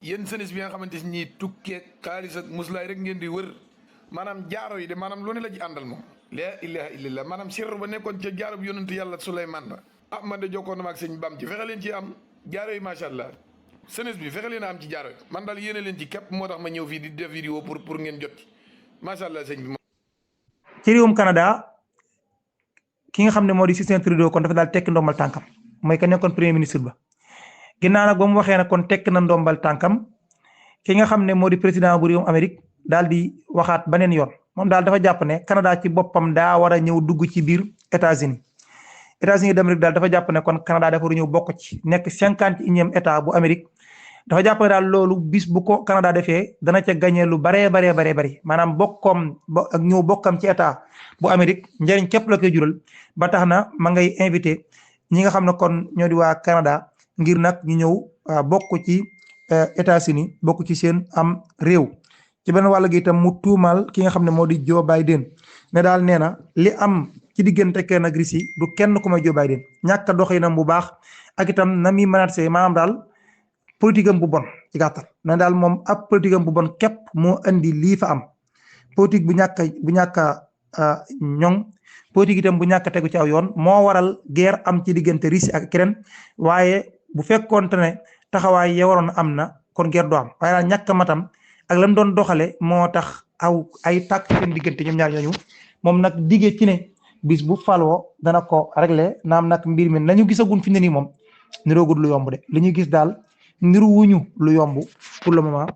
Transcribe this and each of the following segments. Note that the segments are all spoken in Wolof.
yéen senis bi nga xamante ni tukkee xaalis ak muslaay rek ngeen di wër maanaam jaaro yi de maanaam lu ne la ci àndal moom laa ilaha illallah maanaam sirru ba nekkoon ca jaaro bi yonent yàlla Suleymaan ba ah man de jokkoon na ma ak sëñ Bam ci fexe leen ci am jaaro yi macha allah senis bi fexe leen a am ci jaaro yi man daal yéene leen ci képp moo tax ma ñëw fii di def vidéo pour ngeen jot ci macha allah sëñ bi. ci réewum Canada ki nga xam ne moo di Justin Trudeau kon dafa daal tekki ndombal tànkam mooy ka nekkoon premier ministre ba ginnaaw nag ba mu waxee nag kon tekk na ndombal tànkam ki nga xam ne moo di président bu réewum Amérique daal di waxaat beneen yoon moom daal dafa jàpp ne Canada ci boppam daa war a ñëw dugg ci biir États-Unis d'Amérique daal dafa jàpp ne kon Canada dafa war a ñëw bokk ci nekk 51e état bu Amérique dafa jàpp ne daal loolu bis bu ko Canada defee dana ca gagné lu baree bari maanaam ak ñëw bokkam ci état bu Amérique njëriñ képp la koy jural ba tax na ma ngay invité ñi nga xam ne kon ñoo di waa Canada ngir nag ñu ñëw bokk ci États-Unis bokk ci seen am réew ci benn wàll gi itam mu tuumaal ki nga xam ne moo di Joe Biden ne daal nee na li am ci diggante kenn ak Russie du kenn ku may Joe Biden ñàkk a doxinam bu baax ak itam na muy menacé maanaam daal politique am bu bon ci gàttal ne daal moom ab politique am bu bon képp moo indi lii fa am politique bu ñàkk a ñoŋ politique itam bu ñàkk a tegu ci aw yoon moo waral guerre am ci diggante Russie ak Ukraine waaye bu fekkoonte ne taxawaay ya waroon am na kon guerre du am waaye daal ñàkk matam ak lam doon doxale moo tax ay tàkk seen diggante ñoom ñaar ñooñu moom nag diggee ci ne bis bu faloo dana ko réglé naam nag mbir mi nañu gisagun fi ne nii moom niroogul lu yomb de li ñu gis daal niru wuñu lu yomb pour le moment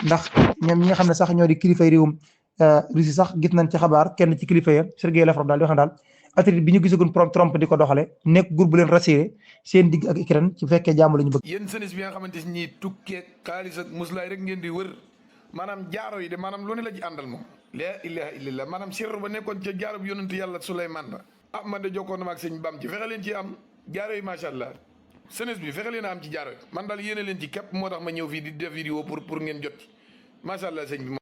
ndax ñoom ñi nga xam ne sax ñoo di kilifay réewum Russie sax gis nañ ci xabaar kenn ci kilifa ya Sergey Lavrov daal di wax ne daal athlète bi ñu gisagun Trump di ko doxale nekk groupe bu leen rassuré seen digg ak Ukraine ci fekkee jàmm la ñu bëgg. yéen senis bi nga xamante ni tukkee xaalis ak muslaay rek ngeen di wër maanaam jaaro yi de maanaam lu ne la ci àndal moom laa ilaha illallah maanaam sirru ba nekkoon ca jaaro bi yonent yàlla Suleymaan ba ah man de jokkoon na ma ak sëñ Bam ci fexe leen ci am jaaro yi macha allah senis bi fexe leen a am ci jaaro yi man daal yéene leen ci képp moo tax ma ñëw fii di def vidéo pour ngeen jot ci macha allah sëñ bi.